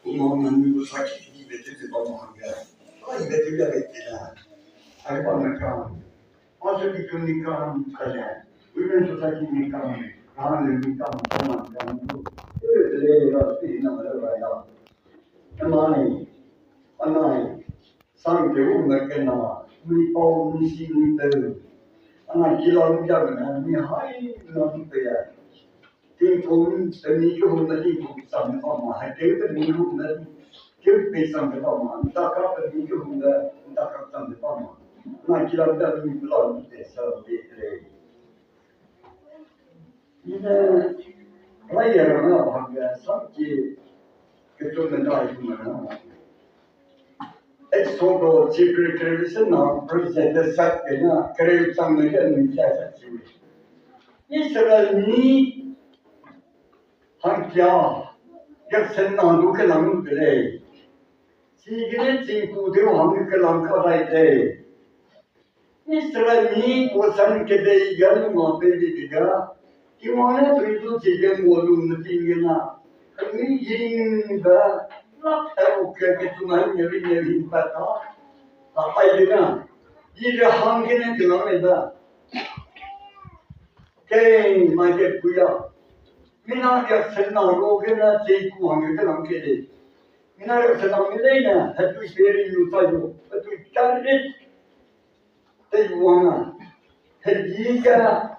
Umarım müsait gibi dedi bana ya. Ay dedi ya bekleyen. Ay bana kan. Azı bir gün nikahım kale. Ürün tutaki nikahım. Kanı nikahım tamam kan. Öyle rastı inanır ya. Anay. Sanki ummakena. Mi pau misi mi beru. Ana kilalı yapına. Mi hay nasıl ya. Thì cũng tự nhiên cái hôm đó thì cũng xong cái phòng mà hai kéo tự nhiên hôm đó kéo bị xong cái phòng mà người ta có tự nhiên cái hôm đó người ta có xong cái phòng mà chỉ là người ta mình lo để sợ bị đấy nhưng bây giờ nó học sắp chỉ cái chỗ mình nói chúng mình nó số độ chỉ cái nó present sắc cái nó cái xong cái mình sẽ sắc chịu Israel ni Hankia, jak sen na duke lang bile. Sigine cinku deu hang ke lang ka dai de. Israel ni posan ke de gal ma pe de diga. Ki mane fridu chige molum natingena. Ni yin ba la tau ke tuman yeri pata. Ai diga. Ye hangene ke lang da. Ke ma ke puya. Mina ya senna rogena cinku hangi kalam kede. Mina ya senna milena hatu seri yutayo hatu karret taywana hadiga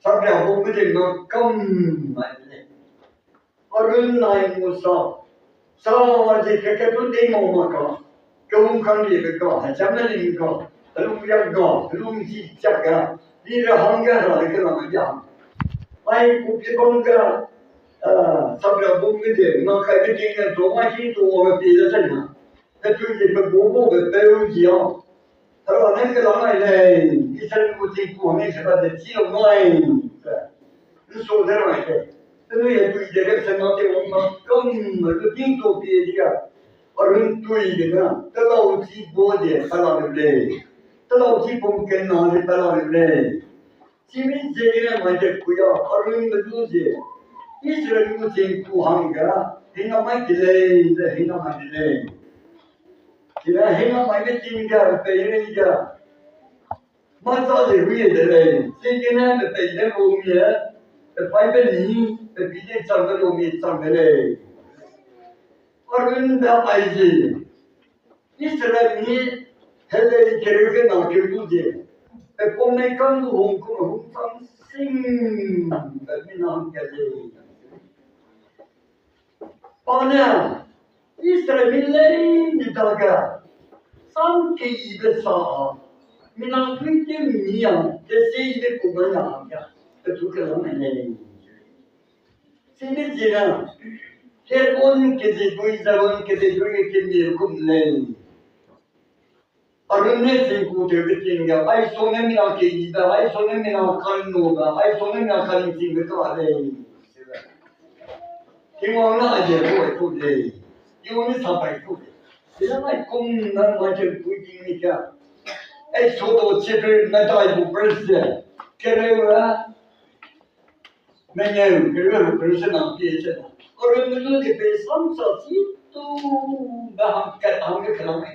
sabya bombe no kam mai. Arun nai musa sawaje keketu de mama ka kum kan ye ka hachameli ka alum ya ga alum ji chaga dira hanga ra kalam ya Ai kupi bangga sabra bunga de ma kai de jinga do ma ji do ma pi da chen na ta tu ji ba bo bo be pe u ji ya ta ra ne ke la mai le i chen ku ji ku ne se ba de ji lo mai ni so de ra ke tu ye tu de ke se no te o ma kom le tin to pi ji ga arun tu i de na ta la u ji bo de ta la le ta la u ji bom ke na le ta la le Simin zegine maje kuya arun meduze Israel mutin kuhanga hina mai dile hina mai dile kira hina mai tinga peiriga mata de huye dile zegine de peire romia de paibeli de bide changa romia changale arun da maije Israel ni hele kerege na kerduze E come quando un sim terminam kade. Ana Israel'in daga sanki ibe sa minan fitte mia deside kumana ya tukala mene. Seni jina keron ke de doi zaman ke de doi ke mir kumle. Arunne cinku de bitinga ai sonen mina ke ida ai sonen mina kanno da ai sonen mina kan cinku to ale kimona aje ko to de yoni sabai to de ila mai kum na ma je puiting ka ai soto chepe na dai bu presse kereva meneu kereva presse na piece arunne de pe samsa si to ba ham ka kalam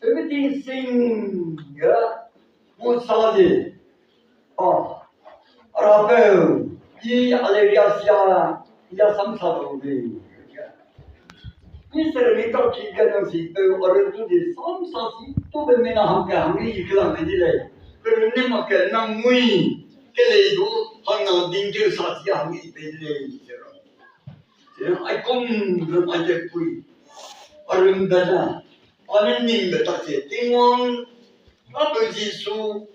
Everything sing, musadi, Arabel, ye alegria ya samsado de. Mister Mito Kigan si pe or to the samsasi to be mena hamka hami ikla medile. Pero nema ke na mui ke le do hanga dingke sati hami pedile. Ai kom ma je pui. Arun dana Anh nhìn về tất cả tiếng ngon, nó tôi chỉ số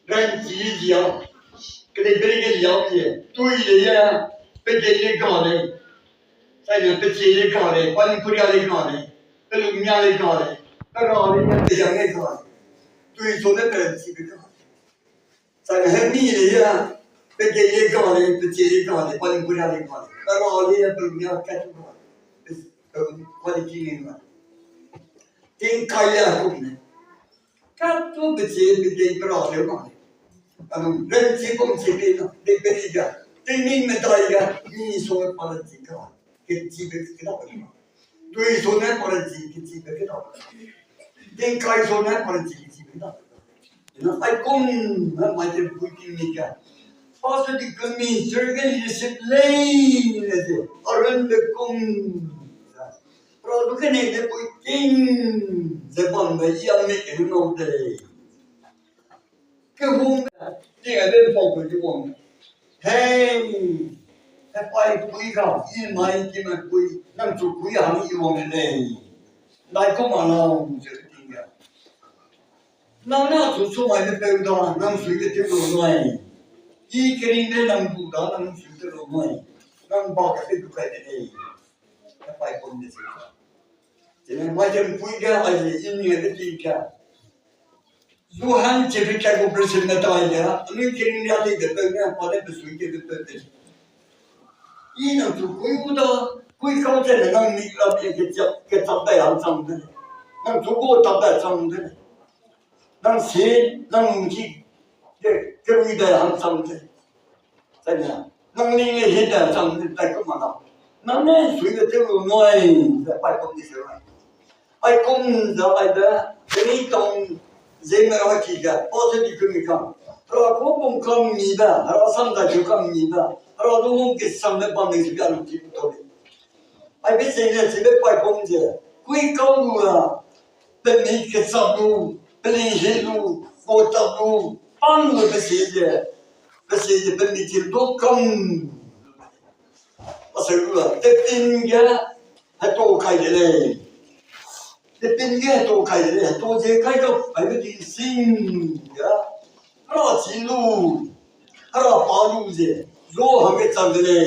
gần chỉ gì à, cái này bên cái gì gì, tôi đây à, bên cái gì cả này, sai rồi bên cái gì cả này, quan phụ gia này cả này, bên lùng nhà này cả này, cái đó này cái gì này cả này, tôi số này bên chỉ cái cả, sai rồi hết mi đây à, bên cái gì cả này, bên cái gì cả này, quan phụ gia này cả này, cái đó này bên lùng nhà cái đó, quan chỉ này mà Tin kaya kumne. Kato bece bide brale mane. Renci kom chepina de beriga. Tini medaiga ni so palatika. che ci che da prima. Tu sono per ci che ci che da. Den kai sono per ci che ci che da. Non fai con ma te puoi mica. Posso di cominciare che gli si lei arrende con però tu che ne te puoi tin se bon vedi a me che non te che un dia del poco di uomo hey e poi qui ga il mai che ma qui non tu qui a mi uomo lei dai come no se tinga non no tu so mai ne perdo non so che te lo noi I kerinde nang buda nang filter romai nang baga te dukai de nei apa ikon de sita jadi macam puiga aja ini ada tiga Zuhan cerita ko presiden tanya ini kerinde ada de tanya pada besui de de ini nang tu kui buda kui kau je nang ni la bi ke tap dai ang sang de nang tu ko tap dai sang de nang si nang ji de kerui dai ang sang de năng linh hiện tại trong tại cũng mà nào năng nên suy cái tiêu ngoài phải công đi sửa lại ai công giờ ai đó cái trong dễ mà nói gì cả có thể đi cùng không rồi có cũng không nghĩ ra rồi xong rồi chịu không nghĩ ra rồi tôi không biết xong rồi bao nhiêu chuyện chỉ tôi ai biết gì là chỉ biết phải công gì quy công là bên mình cái sao luôn bên mình luôn có tập luôn ăn rồi cái gì Kasi bên mình chỉ tốt công, mà sự là cái tin cái hay tôi cái gì đây, cái tin cái tôi cái gì đây, tôi chỉ cái phải cái gì xin cái, nó chỉ luôn, nó bao nhiêu gì, rồi hàng cái trang cái này,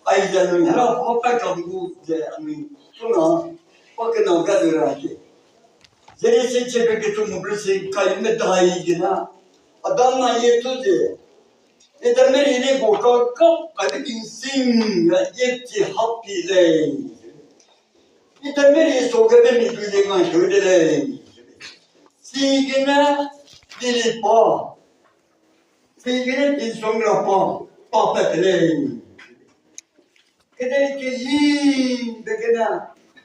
ai giờ mình nó có cái công cụ gì, mình chúng nó có cái nào cái gì ra chứ, jadi sih cái tu mungkin sih kayak medai gina. Adam na ye tuझे इधर मेरी ने बोका कब कभी इंसिंग ये ची happy ले इधर मेरी सोगे में मी तुझे ना छोड़े ले सीगना दिली पा सीगना दिन सोंगरा पा पापा ले कदे के ये देखना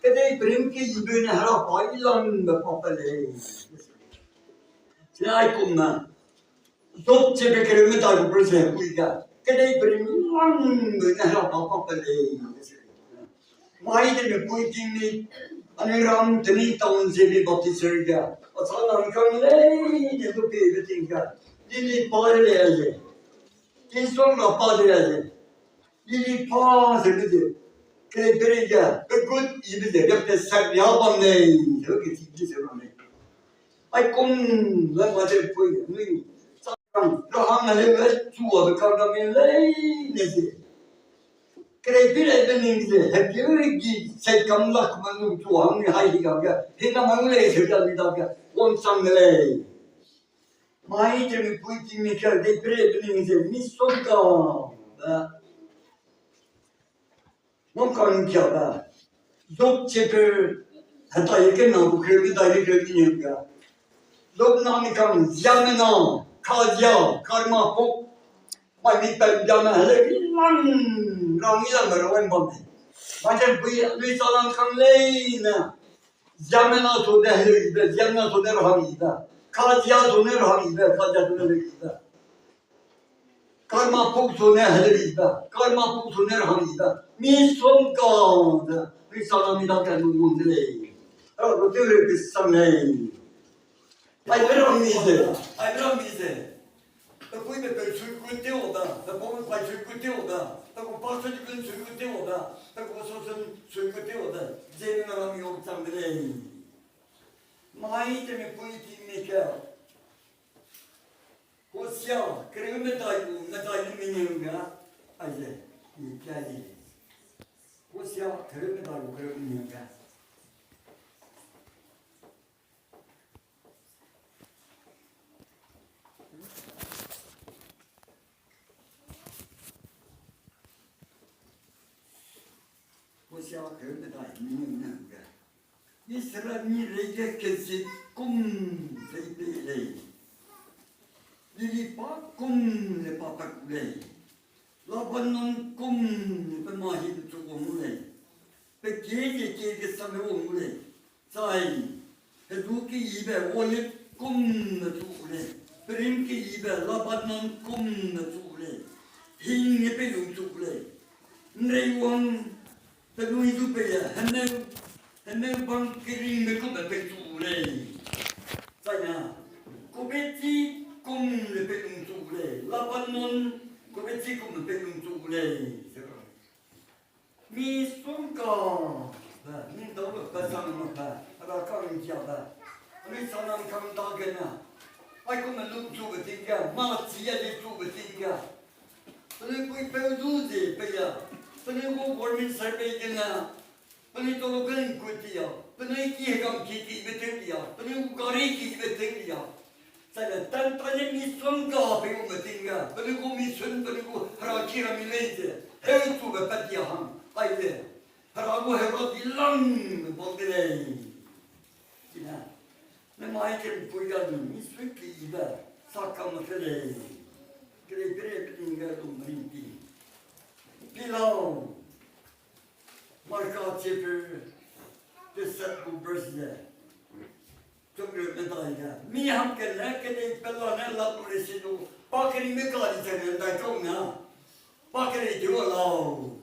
कदे प्रेम के ये ने हरा पाइलन पापा ले चाय कुम्मा Tốt chế cái người ta cũng phải xem quy cả cái đây phải người ta học học cái này mai thì mình quy trình đi anh làm thì đi tông gì đi bóc thì chơi cả ở sau đó mình không lấy để tôi biết cái gì cả đi bao giờ lấy gì đi xong là bao giờ lấy đi bao giờ cái gì cái đấy cái good gì bây giờ cái sắc giá bằng này cái gì gì rồi này ai cũng làm mà để quy người Rồi hàng này lấy chùa với con mình lấy này gì cái biết là bên mình gì hết cái gì sẽ cầm lạc mà nó chùa hàng này hay gì cả thế nào mà lấy thì làm gì đâu cả quan sang lấy mai thì mình quy trình mình cái biết là bên mình gì mình sống cả không còn kiểu là giúp chế cái hiện tại cái nào cũng cái đại cái nhiều cả lúc nào mình cầm giang nào Kaja, karma pok, mai mi pe jana hele man, rangi la meroen bande. Macam bui salam kang lei na, jamena so de hele de, jamena so de rohani da, kaja so ne rohani da, kaja so ne rohani da. Karma pok so ne hele da, karma pok so ne rohani da. Mi som ka da, bui salam ida kan nun lei. Ro tu le bisam lei. Ai però mi dice, da poi mi per sul cultivo da come fai sul cultivo da come posso di con sul cultivo da come sono sul cultivo da zero non mi ho también. Mai te mi puoi dire che cosa creo me dai minimum ai mi chiedi. Cosa creo me dai minimum Siamo che dai, non è. Isra mi rege che si cum sei lei. Lili pa cum le papa lei. Labanon kum pe mahi tu omule. Pe kege same omule. Sai. Eduki ibe ole kum tu ule. Prim ki ibe labanon kum tu ule. Hinge pe lum tu ule. Nreiwang pe lui tu pe ya. Hene bang kiring me kum pe tu ule. Sai na. Kubeti kum le pe lum tu ule. Labanon kubeti kum pe lum tu ule. Mi sunka. Ni dau ba sang ma ba. Ada kang dia ba. Ni sanang kang da gena. Ai kum lu tu be tinga. Ma ti ya le tu be tinga. Pele pui pe du de pe ya. Pele go gormin sar pe gena. Pele to lo gen ku ti ya. Pele ki gam ki be te ya. Pele go gari ki be te ya. Saya tan tanya mi sunka pe me tinga. Pele go mi sun pele go hara kira mi leite. Heu tu be pat ya ham. Aide, harago herot ilang bogdele. Sina, ne maiken puyan miswiki iba sakam kele. Kere pinga dumrinti. Pilau, marka cheper, de setku brzde. Tugre medalja. Mi ham kele pelane la polisidu. Pakeri me kali tene da kona. Pakeri jo lao.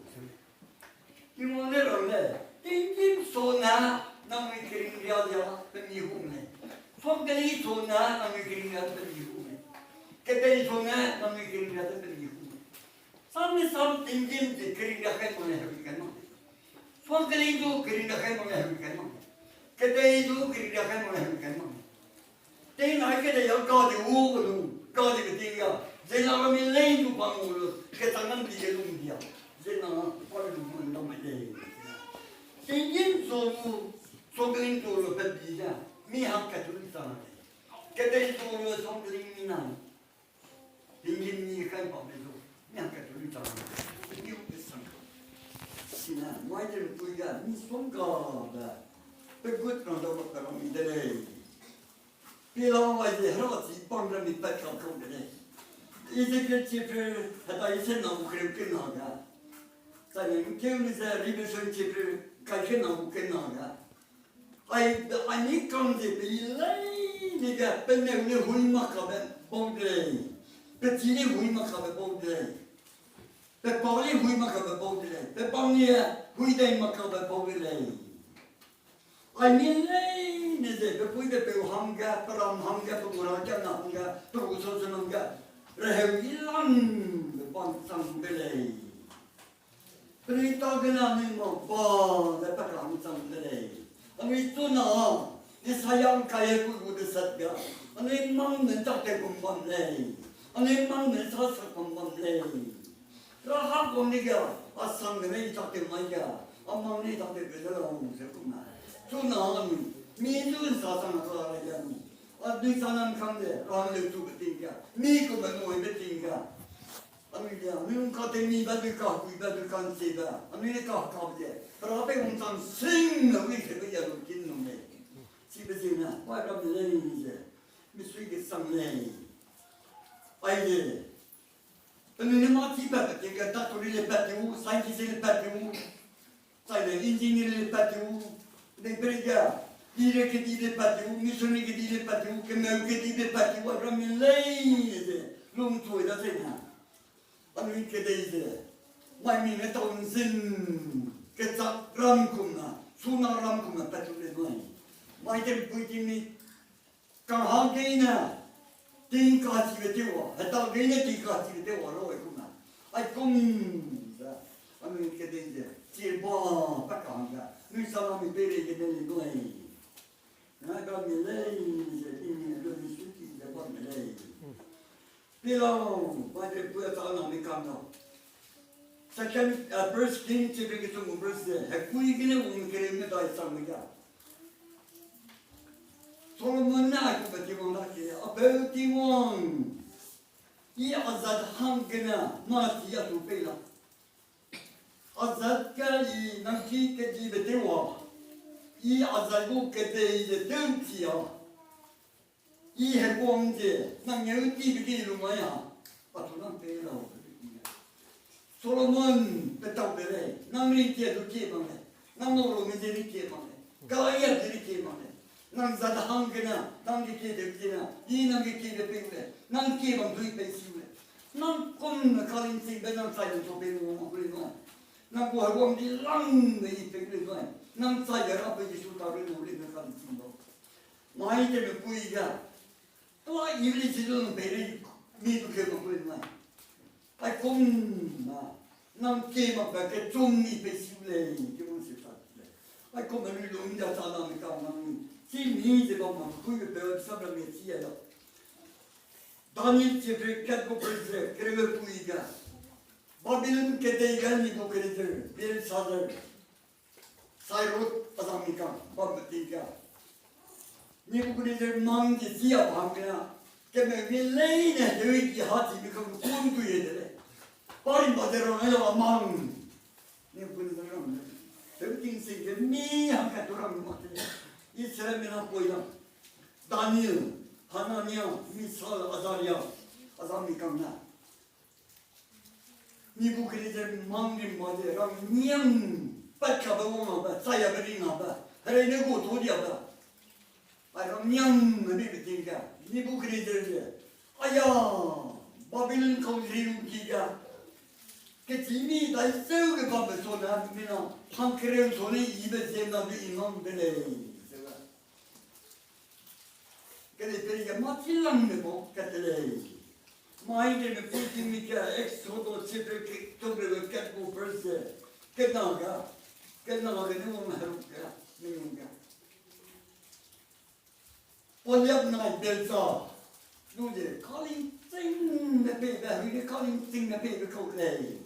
Kimone role, tingin sona nang ikiring riadya pemihune. Fogdali sona nang ikiring riadya pemihune. Ketei sona nang ikiring riadya pemihune. Samne sam tingin de kiring riadya mone habikan. Fogdali do kiring riadya mone habikan. Ketei do kiring riadya mone habikan. Ting hake de yakka de uulu, ka de tinga. Zena mi lendu pamulu, ketanam di gelum dia. Zena palu mandamade. Tingin sonu songling tolo pedija. Mi hakka tulita. Kedai tolo songling minan. Tingin ni kan pamedo. Mi hakka tulita. Ni upesan. Sina, wajib puja mi songga da. Pegut nanda bakar mi dele. Pilau wajib harati pangra mi petka kongene. Izekle çiftli hatta isen namukrim kenaga. Sayın kemize ribişön çiftli kaçın namuken naga. Ani kamze bilay niga penne ne huyma kabe bogdre. Petini huyma kabe bogdre. Pe pali huyma kabe bogdre. Pe paniye huydey makabe bogdre. Ay millay neze pe puyde pe hamga param hamga pe muraja namga pe usosun hamga. Rehewilan bantang belay. Perita genamin mo ba dapat kami sambilay. Ang ito na disayang kaya ko udasat ga. Ang imang mentate kumbamlay. Ang imang mentasa kumbamlay. Rahak ko niga asang gani tate maya. Amang ni tate belarong sekuma. Tunan minun sasang kalayan. Adui sanam kamde, ramle tu betinga. Mi ko benoi betinga. Amilia, mi kate mi badu kan seba. Amile kah kabde. Rabe unsan sing na wi ke ya kin no me. Si bezina, wa ra le ni je. Mi sui ke samle. Aye. Anu ne ma ti ba ke ga ta tori le patu, scientist le patu. Sai le engineer le patu. De brega. Dire che dire patiu, mi sono che dire patiu, che me che dire patiu, a mi lei, non tu da cena. A mi che deide, mai mi metto un zin, che sta ramcumna, suna ramcumna patiu le noi. Mai te puitimi, can hagina, tin casi vedevo, e da gine tin casi vedevo, lo è come. Ai comunza, a mi che deide, si è buon, pacanga, noi siamo mi bere che delle noi. Naga milei, jadi lo disuki dapat milei. Pilau, pada buat tanah mikano. Second, first king cipri kita ngubers deh. Hakui gini umkirim ni dah samega. Solomon nak beti mana kira, abel tiwang. Ia azad ham gina, mati ya tu pela. Azad kali namki keji betiwa. I azagu kete de tentia. I hegonde, nang yau ti bi lu maya. Patulang pela. Solomon petavere, nam ritiye dukiyemane, nam noro mezerikiyemane, gayet dirikiyemane, nam zadahangena, nam dikiye dukiyena, nam dikiye pekle, nam kiyemam duy pesivle, nam kon kalinsi benan sayın topenu okulina, nam bu harwam di lang de pekle doy, nam sayır apı disutarı nolina kalinsi do. Mahite me kuiga, toa ivli sidon beri mi dukiyem okulina. Ai come non chiama perché tu mi pensi lei, che non si fa. Ai come lui lo mira tala mi calma, si mi dice mamma, qui per sapere mia zia. Daniel ci perché prese, crede puiga. Babilon che dei ganni può credere, per sadar. Sai rot adamica, babbetica. Ni può credere mangi zia bangna. Che me lei ne deve di hati mi come conto yedere. Poi badero nella man. Ne puoi dire. Everything say che mi anche durante mattina. Israele na poi Daniel, Hanania, Misal, Azaria, Azamikana. Ni bucri de mangi madera, niam, pacca bavona, ba, saya berina ba, renego todia ba. Ai niam mi tinga. Ni bucri de aya, Babilon consiglio giga. Che timmi dai seu che va per suonare, meno, anche un suono ibe sembra di non bene. Che le perighe, ma ti l'hanno po', che te lei. Ma anche mi puoi mica ex sotto sempre che dovrebbe che può perse. Che naga, non è ruga, non Polyabnai belza. Nu de calling thing the paper, we calling thing the paper coat lay.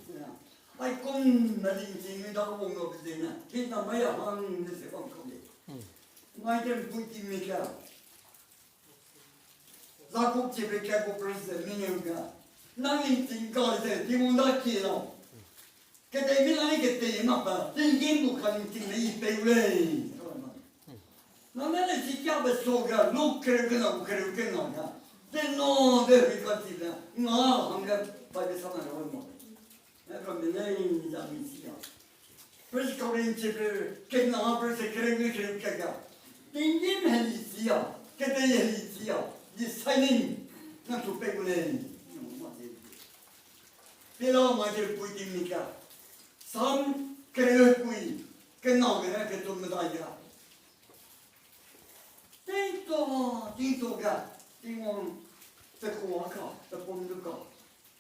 I come melting in the home of the dinner. He's not my hand, this is one code. My dear Putin Mika. Zakup Chipeka President Minuga. Nothing God said, he will not kill. Che dei milani che te mappa, te game calling thing the paper. Non è che si chiama soga, non credo che no. No, devi fartila. No, anche fai sana no. È proprio lei la misia. Per corrente per che no, per se credi che caga. Quindi melizia, che te elizia, di signing, non tu pego lei. Però ma che puoi dimmica. Sam credo qui, che no, che tu mi dai. Tinto ga. Tingon te kuaka, te ponduka.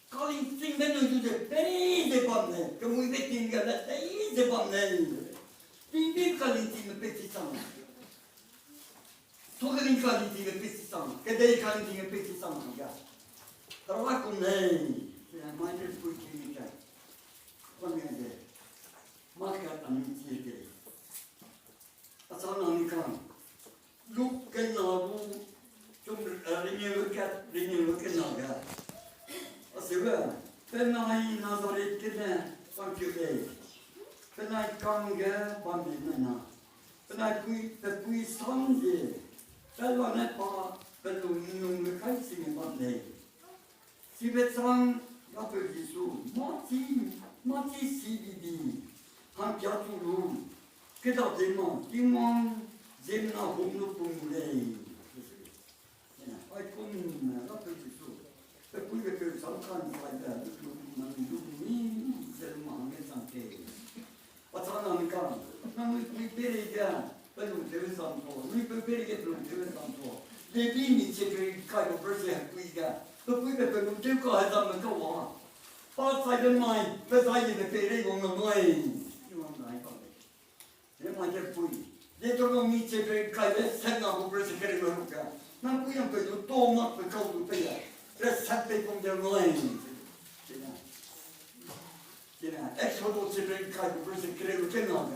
Calling thing men do the pay the bonne, che muy bettinga la pay the bonne. Tingi calling thing the petit sama. Togelin calling thing the petit sama, che dei calling thing the petit sama ga. Trova con lei, ma che poi che mi ca. Quando è de. Ma che amici che. Asana mi kan. Look che no Chúng renew cái nào cả. Asıra, ben ay nazaret kene sanki değil. Ben ay kange bandina. Ben ay kui sange. Ben var ne pa, ben unun kaisi mi bandei. Si betsan yapıyor Yesu, mati sibidi. Han piatulu. Keda dimon zemna humnu pumulei. Ai come la Gesù. Per cui che salcano fai da non mi se non anche. Patana mi can. Non mi perega, per un deve santo. Mi perega per un deve santo. Le bimbi ci per caio per se quiga. Per cui per un tempo ha da me qua. Fa sai del mai, per sai di perega non noi. Non dai fa. E ma che poi. Dentro non mi ci per caio se no per se che lo non puoi anche tu toma per causa per la. Restate con del noi. Exodo se per caio per se credo che no,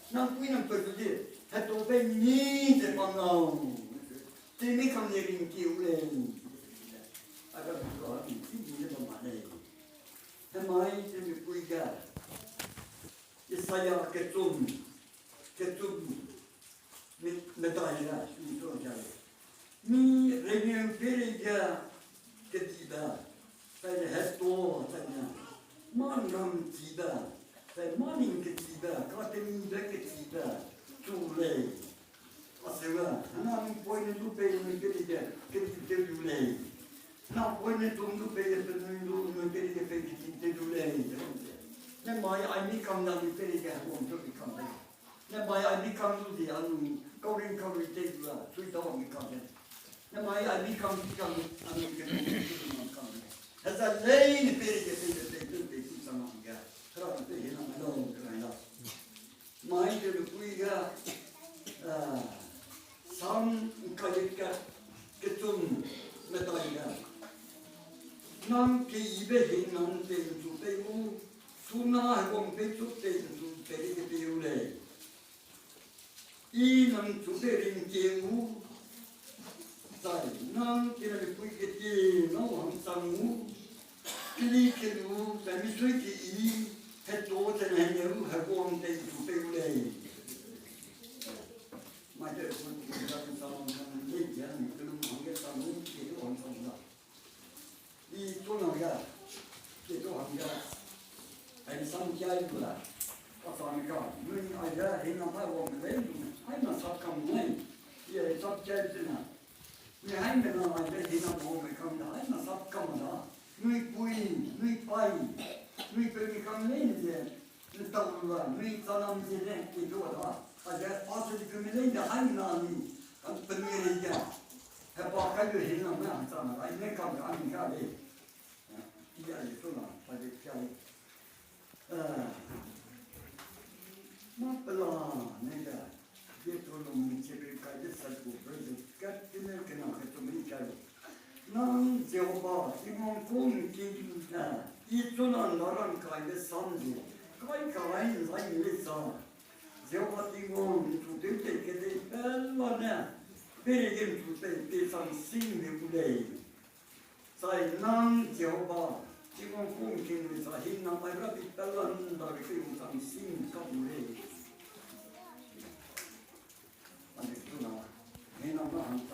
non puoi anche dire, è tu venite quando ti mica ne rinchiule. Allora tu ti non male. E mai se mi puoi dare. E sai che tu mi dai là, mi trovi. Mi reviens periga che ti dà, per il resto, Manam tida, pe manin che tida, cateminde che tida, tu lei. Aseva, non puoi ne tu per un che tu lei. Non puoi ne tu per un che tu lei. Ne mai ai mi cambiato per il che non tu cambiato. Ne mai ai mi cambiato di anni, caurin te la, sui tavoli cambiato. Ne mai ai mi cambiato anni che non cambiato. هذا لين بيرجع في سماعة ترى بيجي هنا ملون كرايلا ما يجي بقولها سام كايكا كتوم متايكا نام كيبه نام تيجو تيجو سونا هم بيجو تيجو تيجي بيولي نام تبرين كيمو sai, non che le puoi che ti non samu, lì che tu, per mi sui che i, e tu te ne hai un hagom te tu per lei. Ma te sono che già che sono un legge, che non anche samu che tu non sono. I tu non ga, che tu anche hai samu che hai pula. Cosa amica, noi hai già in una hagom lei, hai una saccam lei, e sacchettina. Noi hai bene la vedi na come camda, hai na sap camda. Noi pui, noi pai, noi per mi camlende, ne tavula, noi salam zile che do da. Adesso passo di camlende hai nani, per mi regia. E poi che io hina ma sana, hai ne camda anche cade. Ia le sono, fare chiari. Ma pela, nega. Dietro non mi c'è per cagliare salvo, preso cattene che non che tu mi cari. Non Geova, ti non conti, io sono andato cagliare sangue, cagliare sai le sa. Geova ti non tu te che te bella ne, per che tu te san simile lei. Sai non Geova, ti non conti ne sa hinna mai rapi bella non che tu san simile lei. Adesso no, non